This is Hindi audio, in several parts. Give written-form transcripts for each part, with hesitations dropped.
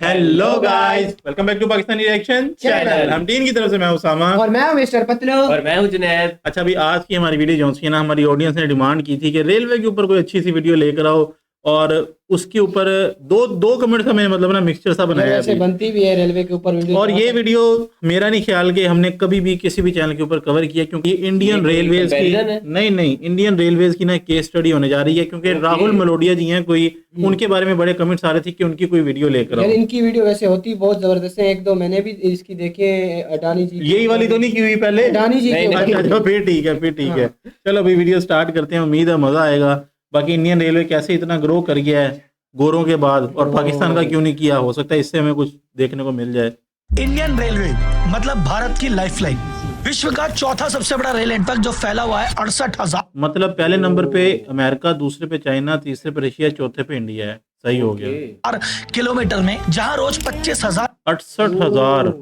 Hello guys, welcome back to Pakistani reaction channel. हम टीम की तरफ से मैं उसामा और मैं हूं मिस्टर पतलू और मैं हूं जुनैद। अच्छा, अभी आज की हमारी वीडियो जो सी ना, हमारी ऑडियंस ने डिमांड की थी कि रेलवे के ऊपर कोई अच्छी सी वीडियो लेकर आओ, और उसके ऊपर दो कमेंट्स हमें मतलब ना मिक्सचर सा बनाया है ऐसे अभी। बनती भी है रेलवे के ऊपर वीडियो। और ये वीडियो मेरा नहीं ख्याल कि हमने कभी भी किसी भी चैनल के ऊपर कवर किया, क्योंकि इंडियन रेलवेज की नहीं इंडियन रेलवेज की ना केस स्टडी होने जा रही है, क्योंकि राहुल मलोडिया जी हैं कोई, उनके बारे में बड़े कमेंट्स आ रहे थे कि उनकी कोई वीडियो लेकर आओ। इनकी वीडियो वैसे होती बहुत जबरदस्त है, एक दो मैंने भी इसकी देखे। अडानी जी यही वाली तो नहीं की हुई पहले? अडानी जी अच्छा, फिर ठीक है, फिर ठीक है। चलो अभी वीडियो स्टार्ट करते हैं, उम्मीद है मजा आएगा। बाकी इंडियन रेलवे कैसे इतना ग्रो कर गया है गोरों के बाद, और पाकिस्तान का क्यों नहीं किया, हो सकता है इससे हमें कुछ देखने को मिल जाए। इंडियन रेलवे मतलब भारत की लाइफलाइन, विश्व का चौथा सबसे बड़ा रेल नेटवर्क जो फैला हुआ है 68,000। मतलब पहले नंबर पे अमेरिका, दूसरे पे चाइना, तीसरे पे रशिया, चौथे पे इंडिया है। सही हो गया। किलोमीटर में जहां रोज 25,000 68,000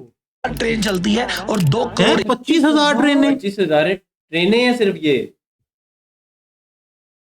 ट्रेन चलती है और 2 करोड़ 25,000 ट्रेनें। 25,000 ट्रेनें हैं सिर्फ ये।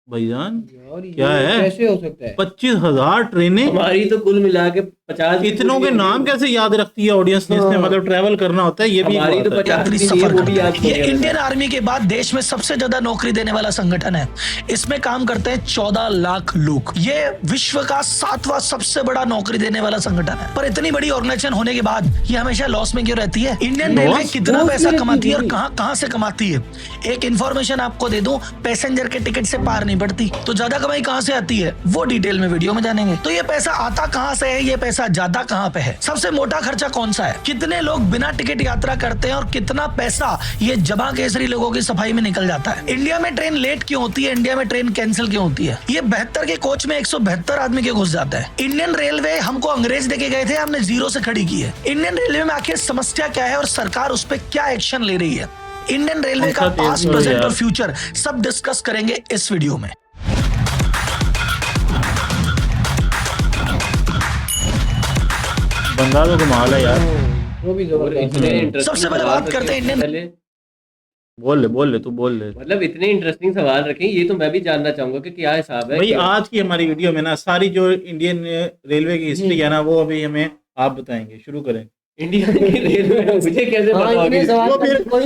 भाईजान क्या है, कैसे हो सकता है? 25,000 ट्रेनें। हमारी तो कुल मिला के 50। इतनों के नाम कैसे याद रखती है ऑडियंस ने? इसमें मतलब ट्रैवल करना होता है, ये भी हमारी तो 50 सफर वो भी करते याद हैं। ये इंडियन आर्मी के बाद देश में सबसे ज्यादा नौकरी देने वाला संगठन है। इसमें काम करते हैं 14 लाख लोग। ये विश्व का 7वां सबसे बड़ा नौकरी देने वाला संगठन है। पर इतनी बड़ी ऑर्गेनाइजेशन होने के बाद ये हमेशा लॉस में क्यों रहती है? इंडियन रेलवे कितना पैसा कमाती है और कहां से कमाती है? एक इंफॉर्मेशन आपको दे दूं, पैसेंजर के टिकट से पार नहीं पड़ती, तो ज्यादा कमाई कहां से आती है वो डिटेल में वीडियो में जानेंगे। तो ये पैसा आता कहां से है, ये पैसा जाता कहां पे है, सबसे मोटा खर्चा कौन सा है, कितने लोग बिना टिकट यात्रा करते हैं और कितना पैसा ये जमा केसरी लोगों की सफाई में निकल जाता है। इंडिया में ट्रेन लेट क्यों होती है, इंडिया में ट्रेन कैंसिल क्यों होती है, ये 72 के कोच में 172 आदमी क्यों घुस जाता है? इंडियन रेलवे हमको अंग्रेज देके गए थे, हमने जीरो से खड़ी की है। इंडियन रेलवे में आखिर समस्या क्या है और सरकार उस पर क्या एक्शन ले रही है? इंडियन रेलवे का पास्ट, प्रेजेंट और फ्यूचर सब डिस्कस करेंगे इस वीडियो में। बंदा तो कमाल है यार। वो भी जबरदस्त। सबसे पहले बात करते हैं इंडियन। बोल ले तू बोल ले। मतलब इतने इंटरेस्टिंग सवाल रखें, ये तो मैं भी जानना चाहूंगा कि क्या हिसाब है भाई। आज की हमारी वीडियो में ना सारी जो इंडियन रेलवे की हिस्ट्री है ना, वो अभी हमें आप बताएंगे। शुरू करें। इंडिया की रेलवे मुझे कैसे पता होगी?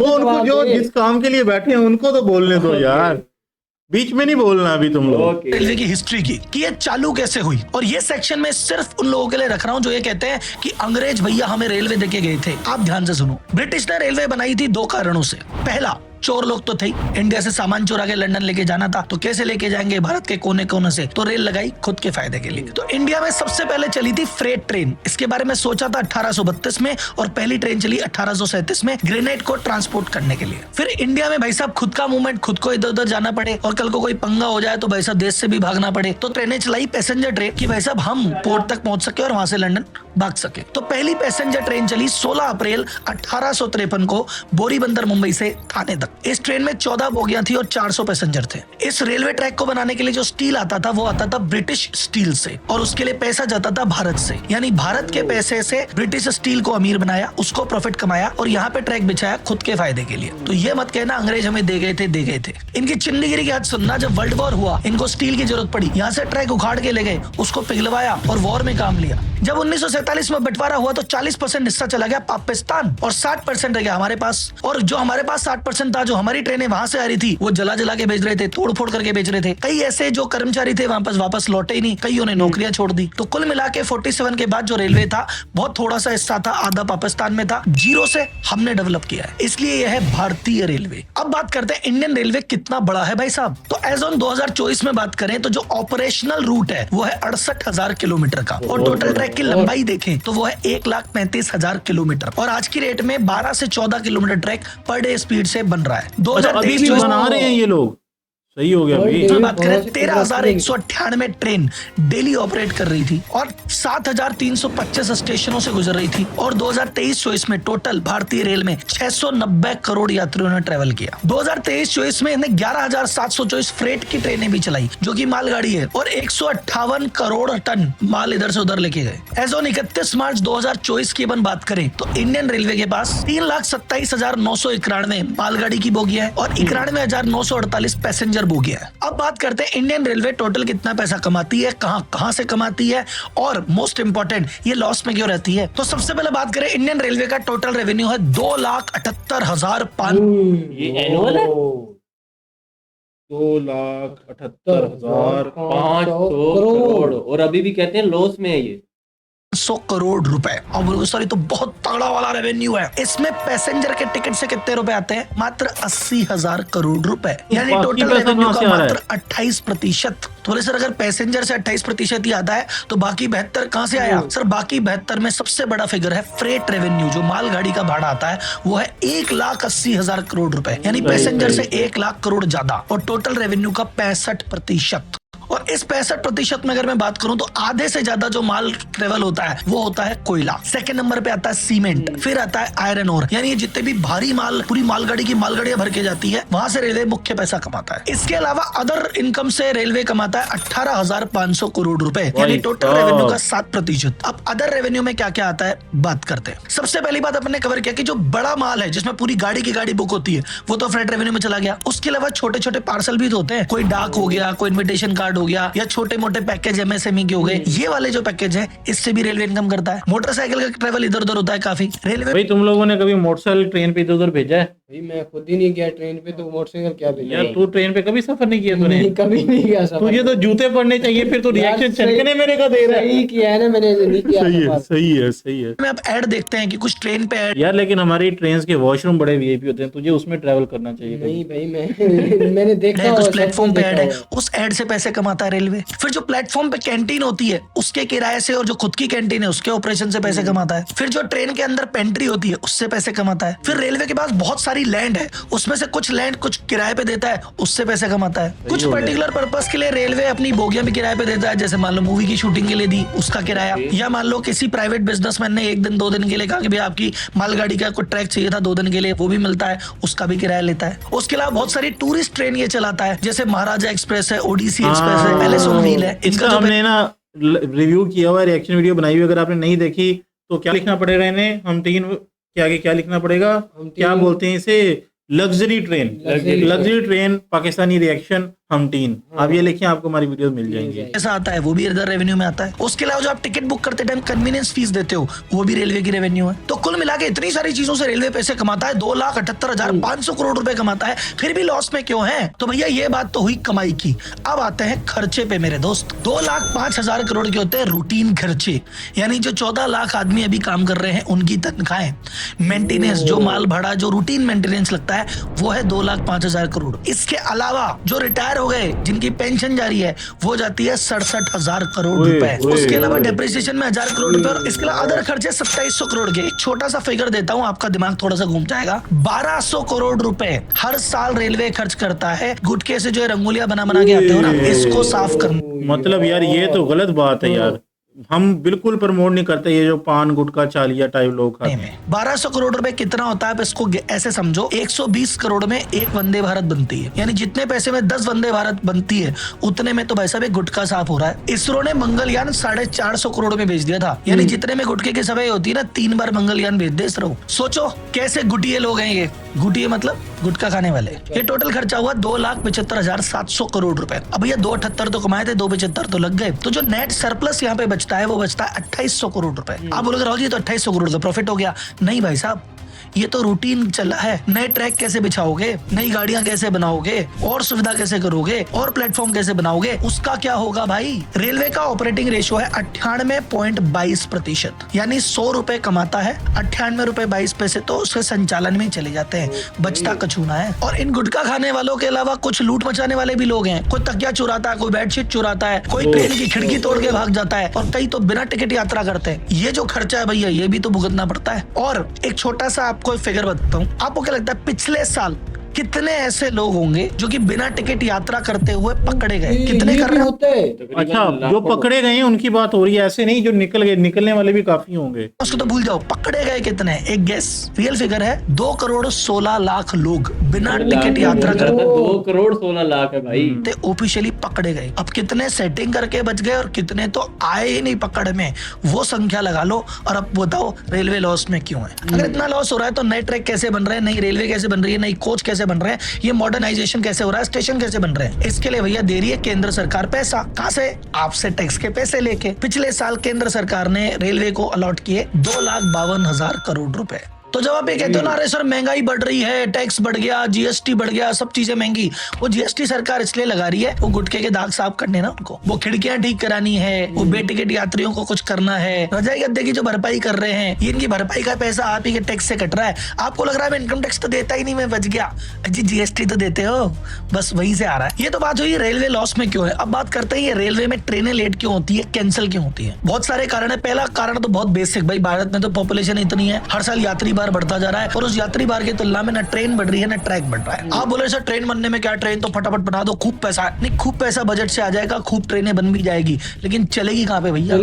वो उनको जो जिस काम के लिए बैठे हैं उनको तो बोलने दो यार, बीच में नहीं बोलना अभी तुम लोग। रेलवे की हिस्ट्री की कि ये चालू कैसे हुई, और ये सेक्शन में सिर्फ उन लोगों के लिए रख रहा हूं जो ये कहते हैं कि अंग्रेज भैया हमें रेलवे देके गए थे। आप ध्यान से सुनो। ब्रिटिश ने रेलवे बनाई थी 2 कारणों से। पहला, चोर लोग तो थे, इंडिया से सामान चुरा के लंदन लेके जाना था, तो कैसे लेके जाएंगे भारत के कोने कोने से, तो रेल लगाई खुद के फायदे के लिए। तो इंडिया में सबसे पहले चली थी फ्रेट ट्रेन। इसके बारे में सोचा था 1832 में, और पहली ट्रेन चली 1837 में ग्रेनाइट को ट्रांसपोर्ट करने के लिए। फिर इंडिया में भाई साहब खुद का मूवमेंट, खुद को इधर उधर जाना पड़े, और कल को कोई पंगा हो जाए तो भाई साहब देश से भी भागना पड़े, तो ट्रेनें चलाई पैसेंजर ट्रेन की भाई साहब हम पोर्ट तक पहुंच सके और वहां से लंदन भाग सके। तो पहली पैसेंजर ट्रेन चली 16 अप्रैल 1853 को बोरीबंदर, मुंबई से थाने तक। इस ट्रेन में 14 बोगियां थी और 400 पैसेंजर थे। इस रेलवे ट्रैक को बनाने के लिए जो स्टील आता था वो आता था ब्रिटिश स्टील से, और उसके लिए पैसा जाता था भारत से। यानी भारत के पैसे से ब्रिटिश स्टील को अमीर बनाया, उसको प्रॉफिट कमाया और यहाँ पे ट्रैक बिछाया खुद के फायदे के लिए। तो ये मत कहना अंग्रेज हमें दे गए थे। इनकी चिंडीगिरी की हद सुनना। जब वर्ल्ड वॉर हुआ, इनको स्टील की जरूरत पड़ी, यहाँ से ट्रैक उखाड़ के ले गए, उसको पिघलवाया और वॉर में काम लिया। जब 1947 में बंटवारा हुआ तो 40% हिस्सा चला गया पाकिस्तान और 60% रह गया हमारे पास। और जो हमारे पास 60% था, जो हमारी ट्रेनें वहां से आ रही थी, वो जला के बेच रहे थे, तोड़ फोड़ करके बेच रहे थे। कई ऐसे जो कर्मचारी थे वापस लौटे ही नहीं, कईयों ने नौकरियां छोड़ दी। तो कुल मिला के 47 के बाद जो रेलवे था बहुत थोड़ा सा हिस्सा था, आधा पाकिस्तान में था, जीरो से हमने डेवलप किया है, इसलिए यह है भारतीय रेलवे। अब बात करते हैं इंडियन रेलवे कितना बड़ा है भाई साहब। तो एज ऑन 2024 में बात करें तो जो ऑपरेशनल रूट है वो है 68,000 किलोमीटर का, और टोटल ट्रैक की लंबाई देखें तो वो है 1,35,000 किलोमीटर, और आज की रेट में 12 से 14 kilometre track per day speed से बन रहा है। अभी भी बना रहे हैं ये लोग। सही हो गया भाई। बात करें 13,198 ट्रेन डेली ऑपरेट कर रही थी और 7,325 स्टेशनों से गुजर रही थी, और 2023-24 में टोटल भारतीय रेल में 690 करोड़ यात्रियों ने ट्रेवल किया। 2023-24 में इन्हें 11,724 फ्रेट की ट्रेनें भी चलाई जो कि मालगाड़ी है, और 158 करोड़ टन माल इधर से उधर लेके गए। एज ऑन 31 मार्च 2024 की अपन बात करें तो इंडियन रेलवे के पास 3,27,991 मालगाड़ी की बोगियां है और 91,948 पैसेंजर पैसेंजर बोगियां हैं। अब बात करते हैं इंडियन रेलवे टोटल कितना पैसा कमाती है, कहां से कमाती है, और मोस्ट इंपॉर्टेंट ये लॉस में क्यों रहती है। तो सबसे पहले बात करें, इंडियन रेलवे का टोटल रेवेन्यू है 2,78,500। ये एनुअल है 2,78,500 करोड़, और अभी भी कहते हैं लॉस में है ये 100 करोड़ रुपए। अब सॉरी, तो बहुत तगड़ा वाला रेवेन्यू है। इसमें पैसेंजर के टिकट से कितने रुपए आते हैं? मात्र 80,000 करोड़ रुपए, यानी बाकी टोटल पैसा रेवेन्यू कहाँ का से आ रहा है? मात्र 28%। तो बोले सर, अगर पैसेंजर से 28% ही आता है तो बाकी 72 कहां से आया? सर, बाकी 72 में सबसे बड़ा फिगर है फ्रेट रेवेन्यू, जो मालगाड़ी का भाड़ा आता है, वो है 1,80,000 करोड़ रुपए, यानी पैसेंजर से 1 लाख करोड़ ज्यादा, और टोटल रेवेन्यू का 65%। और इस 65% में अगर मैं बात करूं तो आधे से ज्यादा जो माल ट्रेवल होता है वो होता है कोयला। सेकंड नंबर पे आता है सीमेंट, फिर आता है आयरन ओर, यानी ये जितने भी भारी माल, पूरी मालगाड़ी की मालगाड़ियां भर के जाती है, वहां से रेलवे मुख्य पैसा कमाता है। इसके अलावा अदर इनकम से रेलवे कमाता है 18,500 करोड़ रुपए, यानी टोटल रेवेन्यू का 7%। अब अदर रेवेन्यू में क्या क्या आता है बात करते हैं। सबसे पहली बात अपने कवर किया कि जो बड़ा माल है, जिसमें पूरी गाड़ी की गाड़ी बुक होती है, वो तो फ्रेट रेवेन्यू में चला गया। उसके अलावा छोटे छोटे पार्सल भी तो होते हैं, कोई डाक हो गया, कोई इन्विटेशन कार्ड हो गया, या छोटे मोटे पैकेज MSME के हो गए, ये वाले जो पैकेज है, इससे भी रेलवे इनकम करता है। मोटरसाइकिल का ट्रेवल इधर उधर होता है काफी। रेलवे भाई तुम लोगों ने कभी मोटरसाइकिल ट्रेन पे इधर उधर भेजा है? भाई मैं खुद ही नहीं गया ट्रेन पे, तो मोटरसाइकिल क्या भेजा? यार तू ट्रेन पे कभी सफर नहीं किया तूने? नहीं, कभी नहीं गया सफर। तुझे तो जूते पड़ने चाहिए, फिर तो रिएक्शन छनकने मेरे का दे रहा है। सही किया है ना, मैंने नहीं किया सफर। सही है। में अब ऐड देखते हैं कि कुछ ट्रेन पे ऐड। यार लेकिन हमारी ट्रेन के वॉशरूम बड़े VIP होते हैं, तुझे उसमें ट्रैवल करना चाहिए। नहीं भाई, मैंने देखा कुछ हुआ, प्लेटफॉर्म सब पे कुछ ऐड देखा है, हुआ। उस ऐड से पैसे कमाता है रेलवे। फिर जो प्लेटफॉर्म पे कैंटीन होती है, उसके किराए से, और जो खुद की कैंटीन है उसके ऑपरेशन से पैसे कमाता है। फिर जो ट्रेन के अंदर पेंट्री होती है, उससे पैसे कमाता है। फिर रेलवे के पास बहुत सारी लैंड है, उसमें से कुछ लैंड कुछ किराए पे देता है, उससे पैसे कमाता है। कुछ पर्टिकुलर पर्पस के लिए रेलवे अपनी बोगियां भी किराए पे देता है, जैसे मान लो मूवी की शूटिंग के लिए दी, उसका किराया, या मान लो किसी प्राइवेट बिजनेसमैन ने 1 दिन 2 दिन के लिए कहा कि भाई आपकी मालगाड़ी का कोई ट्रैक चाहिए था 2 दिन के लिए, वो भी मिलता है, उसका भी किराया लेता है। उसके अलावा बहुत सारी टूरिस्ट ट्रेन ये चलाता है, जैसे महाराजा एक्सप्रेस है, ओडीसी एक्सप्रेस है, पैलेस ऑन व्हील है। इसका हमने ना रिव्यू किया हुआ है, रिएक्शन वीडियो बनाई हुई, अगर आपने नहीं देखी तो क्या लिखना पड़ेगा इन्हें? हम तीन के आगे क्या लिखना पड़ेगा? क्या बोलते हैं इसे? लग्जरी ट्रेन पाकिस्तानी रिएक्शन हम टीन। आप ये लिखिए, आपको हमारी वीडियो मिल जाएंगी। ऐसा आता है, वो भी इधर रेवेन्यू में आता है। उसके अलावा जो आप टिकट बुक करते टाइम कन्वीनियंस फीस देते हो, वो भी रेलवे की रेवेन्यू है। तो कुल मिला के इतनी सारी चीजों से रेलवे पैसे कमाता है, 2,78,500 करोड़ रुपए कमाता है, फिर भी लॉस में क्यों है? तो भैया ये बात तो हुई कमाई की। अब आते हैं खर्चे पे मेरे दोस्त। 2,05,000 करोड़ के होते हैं रूटीन खर्चे, यानी जो 14 लाख आदमी अभी काम कर रहे हैं उनकी तनख्वाहें, मेंटेनेंस, जो माल भाड़ा, जो रूटीन मेंटेनेंस लगता है, वो है 2,05,000 करोड़। इसके अलावा जो रिटायर हो गए, जिनकी पेंशन जारी है, वो जाती है 67,000 करोड़ रुपए। उसके अलावा डेप्रिसिएशन में 1,000 करोड़ रुपए, और इसके अलावा अदर खर्चे 2700 करोड़ के। एक छोटा सा फिगर देता हूँ, आपका दिमाग थोड़ा सा घूम जाएगा। 1,200 करोड़ रुपए हर साल रेलवे खर्च करता है गुटखे से जो रंगोलियां बना बना के आते हो ना, इसको साफ करना। मतलब यार ये तो गलत बात है यार, हम बिल्कुल प्रमोट नहीं करते ये जो पान गुटखा चालिया टाइप लोग खाते हैं। 1,200 करोड़ रुपए कितना होता है? इसको ऐसे समझो, 120 करोड़ में एक वंदे भारत बनती है, यानी जितने पैसे में 10 वंदे भारत बनती है, उतने में तो भाई साहब एक गुटखा साफ हो रहा है। इसरो ने मंगलयान 450 करोड़ में भेज दिया था, यानी जितने में गुटखे की सफाई होती है ना, 3 बार मंगलयान भेज दे इसरो। सोचो कैसे गुटिये लोग हैं ये। गुटिये मतलब गुटखा खाने वाले। ये टोटल खर्चा हुआ 2,75,700 करोड़ रुपए। अब भैया 2,78 तो कमाए थे, 2,75 तो लग गए, तो जो नेट सरप्लस यहाँ पे बचता है वो बचता है 2,800 करोड़ रुपए। आप बोलोगे राहुल जी तो 2,800 करोड़ का प्रॉफिट हो गया। नहीं भाई साहब, ये तो रूटीन चला है। नए ट्रैक कैसे बिछाओगे, नई गाड़ियां कैसे बनाओगे, और सुविधा कैसे करोगे, और प्लेटफॉर्म कैसे बनाओगे, उसका क्या होगा भाई? रेलवे का ऑपरेटिंग रेशियो है 98.22%, यानी 100 रुपए कमाता है, 98 रुपए 22 पैसे तो उसके संचालन में चले जाते हैं, बचता कचूना है। और इन गुटखा खाने वालों के अलावा कुछ लूट मचाने वाले भी लोग हैं। कोई तकिया चुराता है, कोई बेडशीट चुराता है, कोई ट्रेन की खिड़की तोड़ के भाग जाता है, और कई तो बिना टिकट यात्रा करते हैं। ये जो खर्चा है भैया, ये भी तो भुगतना पड़ता है। और एक छोटा सा कोई फिगर बताता हूँ, आपको क्या लगता है पिछले साल कितने ऐसे लोग होंगे जो कि बिना टिकट यात्रा करते हुए पकड़े गए? कितने कर रहे होते हैं? अच्छा, जो पकड़े गए हैं उनकी बात हो रही है, ऐसे नहीं जो निकल गए, निकलने वाले भी काफी होंगे। उसको तो भूल जाओ, पकड़े गए कितने? एक गेस, रियल फिगर है 2,16,00,000 लोग बिना टिकट यात्रा करते 2,16,00,000 है भाई। ऑफिशियली पकड़े गए। अब कितने सेटिंग करके बच गए और कितने तो आए ही नहीं पकड़ में, वो संख्या लगा लो और अब बताओ रेलवे लॉस में क्यों है। अगर इतना लॉस हो रहा है तो नए ट्रैक कैसे बन रहे हैं, नई रेलवे कैसे बन रही है, नई कोच कैसे कैसे बन रहे हैं, ये मॉडर्नाइजेशन कैसे हो रहा है, स्टेशन कैसे बन रहे हैं, इसके लिए भैया दे रही है केंद्र सरकार पैसा। कहां से? आपसे टैक्स के पैसे लेके। पिछले साल केंद्र सरकार ने रेलवे को अलॉट किए 2,52,000 करोड़ रुपए। तो जब आप ये कहते हो ना अरे सर महंगाई बढ़ रही है, टैक्स बढ़ गया, जीएसटी बढ़ गया, सब चीजें महंगी, वो जीएसटी सरकार इसलिए लगा रही है वो गुटखे के दाग साफ करने ना उनको, वो खिड़कियां ठीक करानी है, वो बेटिकट यात्रियों को कुछ करना है, रजाई गद्दे की जो भरपाई कर रहे हैं, ये इनकी भरपाई का पैसा आप ही के टैक्स से कट रहा है। आपको लग रहा है मैं इनकम टैक्स तो देता ही नहीं, मैं बच गया। जी जीएसटी तो देते हो, बस वहीं से आ रहा है। ये तो बात हुई रेलवे लॉस में क्यों है। अब बात करते हैं रेलवे में ट्रेनें लेट क्यों होती है, कैंसिल क्यों होती है। बहुत सारे कारण है। पहला कारण तो बहुत बेसिक, भाई भारत में तो पॉपुलेशन इतनी है, हर साल यात्री भार बढ़ता जा रहा है, और उस यात्री भार की तुलना में ना ट्रेन बढ़ रही है ना ट्रैक बढ़ रहा है। आप बोले सर ट्रेन बनने में क्या, ट्रेन तो फटाफट बना दो, खूब पैसा नहीं, खूब पैसा बजट से आ जाएगा, खूब ट्रेनें बन भी जाएगी, लेकिन चलेगी कहाँ पे भैया?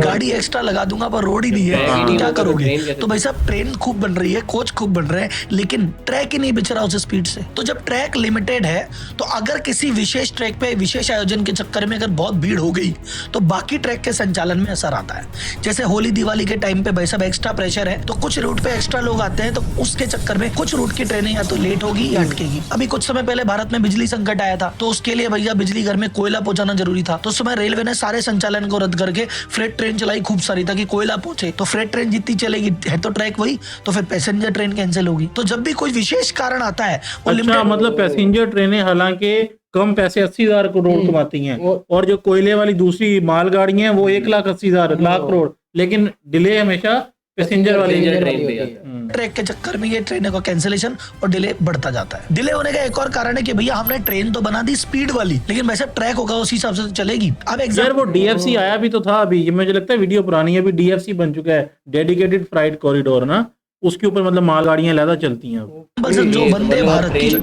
गाड़ी एक्स्ट्रा लगा दूंगा पर रोड ही नहीं है, तो क्या करोगे? तो भाई साहब ट्रेन खूब बन रही है, कोच खूब बन रहे हैं, लेकिन ट्रैक ही नहीं बिछ रहा उस स्पीड से। तो जब ट्रैक लिमिटेड है, तो अगर किसी विशेष ट्रैक पे विशेष आयोजन के चक्कर में अगर बहुत भीड़ हो गई तो बाकी ट्रैक के संचालन में असर आता है। जैसे होली दिवाली के टाइम पे भाई साहब एक्स्ट्रा प्रेशर है, तो कुछ रूट पे एक्स्ट्रा लोग आते हैं, तो उसके चक्कर में कुछ रूट की ट्रेनें या तो लेट होगी या अटकेगी। अभी कुछ समय पहले भारत में बिजली संकट आया था, तो उसके लिए भैया बिजली घर में कोयला पहुंचाना जरूरी था, तो उस समय रेलवे ने सारे संचालन को रद्द करके फ्रेट ट्रेन चलाई खूब सारी, ताकि कोयला पहुंचे। तो फ्रेट ट्रेन जितनी चलेगी है तो ट्रैक वही, तो फिर पैसेंजर ट्रेन कैंसिल होगी। तो जब भी कोई विशेष कारण आता है, अच्छा मतलब पैसेंजर ट्रेनें हालांकि कम पैसे 80,000 करोड़ कमाती हैं, और जो कोयले वाली दूसरी मालगाड़ियां हैं वो 1,80,000 लाख करोड़, लेकिन डिले हमेशा पैसेंजर वाली ट्रेन पे आता है। ट्रैक के चक्कर में ये ट्रेनों का कैंसिलेशन और डिले बढ़ता जाता है। डिले होने का एक और कारण है कि भैया हमने ट्रेन तो बना दी स्पीड वाली, लेकिन वैसे ट्रैक होगा उसी हिसाब से तो चलेगी। अब यार वो डीएफसी आया भी तो था, अभी ये मुझे लगता है वीडियो पुरानी है, अभी डीएफसी बन चुका है, डेडिकेटेड फ्राइट कॉरिडोर ना, उसके ऊपर मतलब मालगाड़ियां ज्यादा चलती हैं। जो वंदे भारत की जो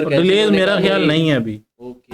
डिले मेरा ख्याल नहीं है अभी,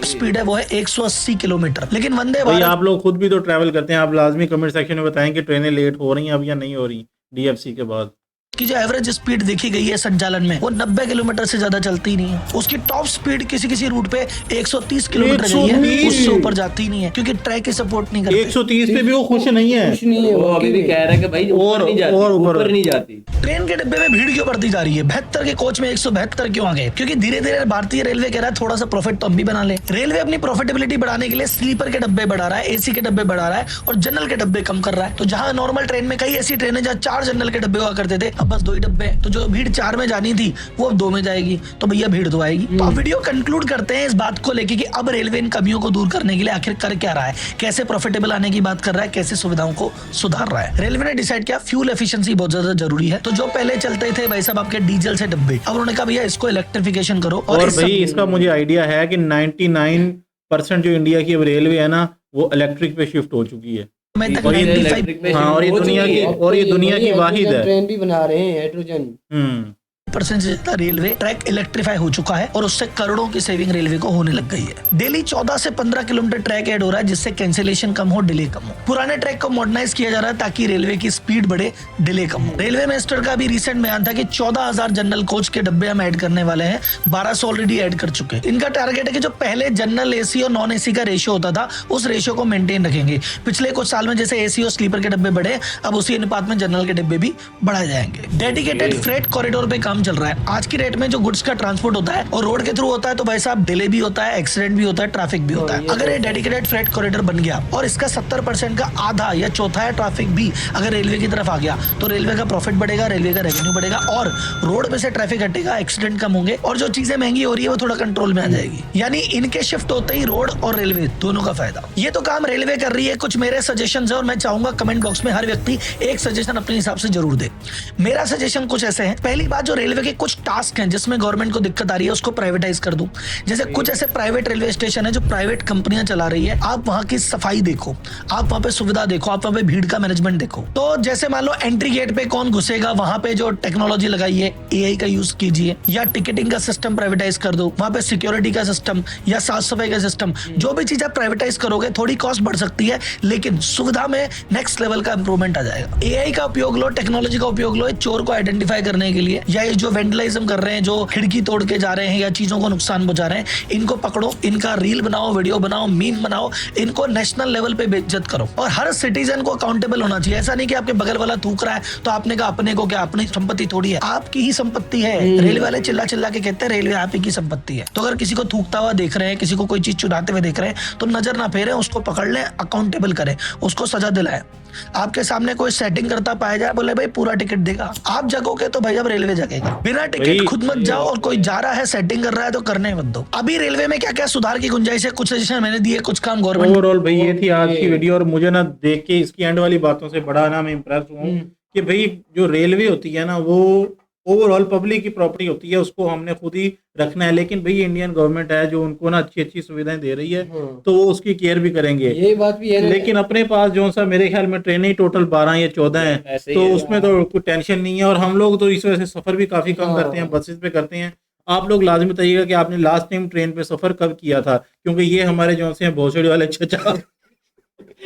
स्पीड है वो है 180 किलोमीटर, लेकिन वंदे भाई भारत आप लोग खुद भी तो ट्रैवल करते हैं, आप लाजमी कमेंट सेक्शन में बताएं कि ट्रेनें लेट हो रही हैं अब या नहीं हो रही डीएफसी के बाद। की जो एवरेज स्पीड देखी गई है संचालन में वो 90 किलोमीटर से ज्यादा चलती नहीं है। उसकी टॉप स्पीड किसी किसी रूट पे 130 किलोमीटर गई है, उससे ऊपर जाती नहीं है क्योंकि ट्रैक की सपोर्ट नहीं करती। 130 पे भी वो खुश नहीं है, वो अभी भी कह रहा है कि भाई ऊपर नहीं जाती। ट्रेन के डिब्बे में भीड़ क्यों बढ़ती जा रही है? 72 के कोच में 172 क्यों आ गए? क्योंकि धीरे धीरे भारतीय रेलवे कह रहा है थोड़ा सा प्रॉफिट तो हम भी बना ले। रेलवे अपनी प्रॉफिटेबिलिटी बढ़ाने के लिए स्लीपर के डब्बे बढ़ा रहा है, एसी के डब्बे बढ़ा रहा है और जनरल के डब्बे कम कर रहा है। तो जहां नॉर्मल ट्रेन में कई ऐसी ट्रेनें जहां 4 जनरल के डब्बे हुआ करते थे, अब बस 2 ही डब्बे, तो जो भीड़ 4 में जानी थी वो अब 2 में जाएगी, तो भैया भीड़ तो आएगी। तो अब वीडियो कंक्लूड करते हैं इस बात को लेके कि अब रेलवे इन कमियों को दूर करने के लिए आखिर कर क्या रहा है, कैसे प्रॉफिटेबल आने की बात कर रहा है, कैसे सुविधाओं को सुधार रहा है। रेलवे ने डिसाइड किया फ्यूल एफिशिएंसी बहुत ज्यादा जरूरी है, तो जो पहले चलते थे भाई साहब आपके डीजल से डब्बे, अब उन्होंने कहा भैया इसको इलेक्ट्रिफिकेशन करो। और भाई इसका मुझे आइडिया है कि 99% जो इंडिया की अब रेलवे है ना वो इलेक्ट्रिक पे शिफ्ट हो चुकी है। और ये दुनिया की वाहिद है। ट्रेन भी बना रहे हैं हाइड्रोजन। % से ज्यादा रेलवे ट्रैक इलेक्ट्रीफाई हो चुका है और उससे करोड़ों की सेविंग रेलवे को होने लग गई है। डेली 14 से 15 किलोमीटर ट्रैक ऐड हो रहा है जिससे कैंसिलेशन कम हो, डिले कम हो। पुराने ट्रैक को मॉडर्नाइज किया जा रहा है ताकि रेलवे की स्पीड बढ़े, डिले कम हो। रेलवे मिनिस्टर का भी रिसेंट बयान था कि 14,000 जनरल कोच के डब्बे हम ऐड करने वाले हैं, 1200 ऑलरेडी ऐड कर चुके हैं। इनका टारगेट है कि जो पहले जनरल एसी और नॉन एसी का रेशियो होता था उस रेशियो को मेंटेन रखेंगे। पिछले कुछ साल में जैसे एसी और स्लीपर के डब्बे बढ़े, अब उसी अनुपात में जनरल के डब्बे भी बढ़ाए जाएंगे। डेडिकेटेड फ्रेट कॉरिडोर पे काम चल रहा है। आज की रेट में जो गुड्स का ट्रांसपोर्ट होता है और रोड के थ्रू होता है तो भाई साहब डिले भी होता है, एक्सीडेंट भी होता है, ट्रैफिक भी होता है। अगर ये डेडिकेटेड फ्रेट कॉरिडोर बन गया और इसका 70% का आधा या चौथाई ट्रैफिक भी अगर रेलवे की तरफ आ गया तो रेलवे का प्रॉफिट बढ़ेगा, रेलवे का रेवेन्यू बढ़ेगा और रोड पे से ट्रैफिक हटेगा, एक्सीडेंट कम होंगे और जो चीजें महंगी हो रही है वो थोड़ा कंट्रोल में आ जाएगी। यानी इनके शिफ्ट होते ही रोड और रेलवे दोनों का फायदा। ये तो काम रेलवे कर रही है। कुछ मेरे सजेशन है और मैं चाहूंगा कमेंट बॉक्स में हर व्यक्ति एक सजेशन अपने हिसाब से जरूर दे। मेरा सजेशन कुछ ऐसे है। पहली बात, जो रेलवे के कुछ टास्क हैं जिसमें गवर्नमेंट को दिक्कत आ रही है उसको प्राइवेटाइज कर दूं। जैसे कुछ ऐसे प्राइवेट रेलवे स्टेशन है जो प्राइवेट कंपनियां चला रही है, आप वहां की सफाई देखो, आप वहां पे सुविधा देखो, आप वहां पे भीड़ का मैनेजमेंट देखो। तो जैसे मान लो एंट्री गेट पे कौन घुसेगा, वहां पे जो टेक्नोलॉजी लगाई है एआई का यूज कीजिए, या टिकटिंग का सिस्टम प्राइवेटाइज कर दो, वहां पे सिक्योरिटी का सिस्टम या साफ सफाई का सिस्टम, जो भी चीज आप प्राइवेटाइज करोगे थोड़ी कॉस्ट बढ़ सकती है लेकिन सुविधा में नेक्स्ट लेवल का इंप्रूवमेंट आ जाएगा। एआई का उपयोग लो, टेक्नोलॉजी का उपयोग लो चोर को आइडेंटिफाई करने के लिए, या ये जो वेंडलिज्म कर रहे हैं, जो खिड़की तोड़ के जा रहे हैं या चीजों को नुकसान पहुंचा रहे हैं, इनको पकड़ो, इनका रील बनाओ, वीडियो बनाओ, मीम बनाओ, इनको नेशनल लेवल पे बेइज्जत करो। और हर सिटीजन को अकाउंटेबल होना चाहिए। ऐसा नहीं कि आपके बगल वाला थूक रहा है तो आपने कहा अपने को क्या, अपनी संपत्ति थोड़ी है, आपकी ही संपत्ति है। रेलवे वाले चिल्ला चिल्ला के कहते हैं रेलवे आप ही की संपत्ति है। तो अगर किसी को थूकता हुआ देख रहे हैं, किसी को कोई चीज चुराते हुए देख रहे हैं, तो नजर ना फेरें, उसको पकड़ लें, अकाउंटेबल करें, उसको सजा दिलाएं। आपके सामने कोई सेटिंग करता पाया जाए, बोले भाई पूरा टिकट देगा, आप जगोगे तो भाई अब रेलवे जगेगा। बिना टिकट खुद मत जाओ, और कोई जा रहा है सेटिंग कर रहा है तो करने मत दो। अभी रेलवे में क्या क्या सुधार की गुंजाइश है, कुछ सजेशन मैंने दिए, कुछ काम गवर्नमेंट। ओवरऑल भाई ये थी आज की वीडियो, और मुझे ना देख के इसकी एंड वाली बातों से बड़ा ना मैं इम्प्रेस हुआ हूँ कि भाई जो रेलवे होती है ना वो ओवरऑल पब्लिक की प्रॉपर्टी होती है, उसको हमने खुद ही रखना है। लेकिन भाई इंडियन गवर्नमेंट है जो उनको ना अच्छी अच्छी सुविधाएं दे रही है, तो वो उसकी केयर भी करेंगे। ये बात भी है। लेकिन अपने पास जो सा मेरे ख्याल में ट्रेनें ही टोटल 12 या 14 हैं, तो उसमें तो कोई टेंशन नहीं है। और हम लोग तो इस वजह से सफर भी काफी कम करते हैं, बसेस पे करते हैं। आप लोग लाजमी बताइएगा कि आपने लास्ट टाइम ट्रेन पे सफर कब किया था, क्योंकि ये हमारे जो से भोसड़ी वाले चचा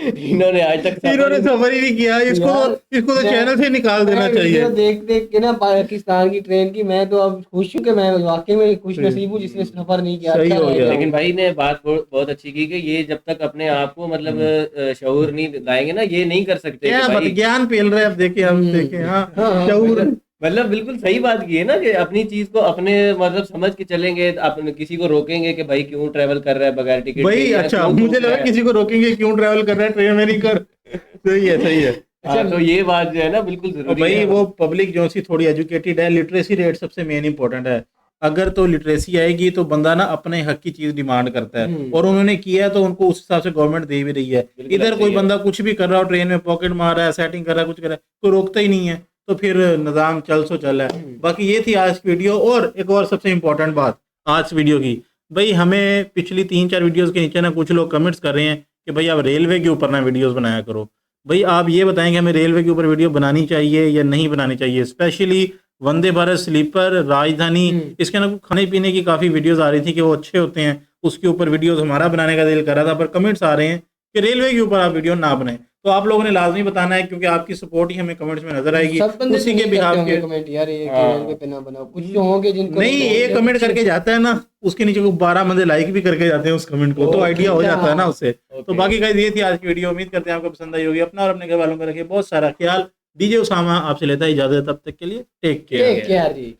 इन्होंने आज तक सफर ही नहीं किया। इसको तो चैनल से निकाल देना चाहिए। देख देख के ना पाकिस्तान की ट्रेन की, मैं तो अब खुश हूँ कि मैं वाकई में खुश नसीब हूँ जिसने सफर नहीं किया। सही हो गया। लेकिन भाई ने बात बहुत अच्छी की कि ये जब तक अपने आप को मतलब शऊर नहीं लाएंगे ना, ये नहीं कर सकते। क्या ज्ञान पेल रहे हैं, अब देखे हम देखे। हाँ शऊर मतलब बिल्कुल सही बात की है ना कि अपनी चीज को अपने मतलब समझ के चलेंगे। अपने किसी को रोकेंगे कि भाई क्यों ट्रेवल कर रहा है बगैर टिकट भाई, अच्छा मुझे लगा किसी को रोकेंगे क्यों ट्रेवल कर रहा है ट्रेन में नहीं कर। सही है, सही है। हाँ, तो ये बात जो है ना बिल्कुल जरूरी भाई है। वो पब्लिक जो सी थोड़ी एजुकेटेड है, लिटरेसी रेट सबसे मेन इंपॉर्टेंट है। अगर तो लिटरेसी आएगी तो बंदा ना अपने हक की चीज डिमांड करता है, और उन्होंने किया है तो उनको उस हिसाब से गवर्नमेंट दे भी रही है। इधर कोई बंदा कुछ भी कर रहा हो, ट्रेन में पॉकेट मार रहा है, सेटिंग कर रहा है, कुछ कर रहा है, कोई रोकता ही नहीं है, तो फिर निज़ाम चल सो चल है। बाकी ये थी आज की वीडियो। और एक और सबसे इम्पोर्टेंट बात आज वीडियो की, भाई हमें पिछली 3-4 वीडियोस के नीचे ना कुछ लोग कमेंट्स कर रहे हैं कि भाई आप रेलवे के ऊपर ना वीडियोस बनाया करो। भाई आप ये बताएं कि हमें रेलवे के ऊपर वीडियो बनानी चाहिए या नहीं बनानी चाहिए। स्पेशली वंदे भारत स्लीपर, राजधानी, इसके ना खाने पीने की काफ़ी वीडियोस आ रही थी कि वो अच्छे होते हैं, उसके ऊपर वीडियोस हमारा बनाने का दिल कर रहा था, पर कमेंट्स आ रहे हैं कि रेलवे के ऊपर आप वीडियो ना बनाएं। तो आप लोगों ने लाजमी बताना है, क्योंकि आपकी सपोर्ट ही हमें कमेंट्स में नजर आएगी। उसी के बिहाफ के कमेंट यार, ये रेलवे पे ना बनाओ, कुछ जो होंगे जिनको नहीं, एक कमेंट करके जाता है ना, उसके नीचे को 12 बंदे लाइक भी करके जाते हैं उस कमेंट को, तो आइडिया हो जाता है ना उससे। तो बाकी गाइस ये थी आज की वीडियो, उम्मीद करते हैं आपको पसंद आई होगी। अपना और अपने घर वालों का रखिए बहुत सारा ख्याल। डीजे उसामा आपसे लेता है इजाजत, तब तक के लिए टेक केयर। क्या जी।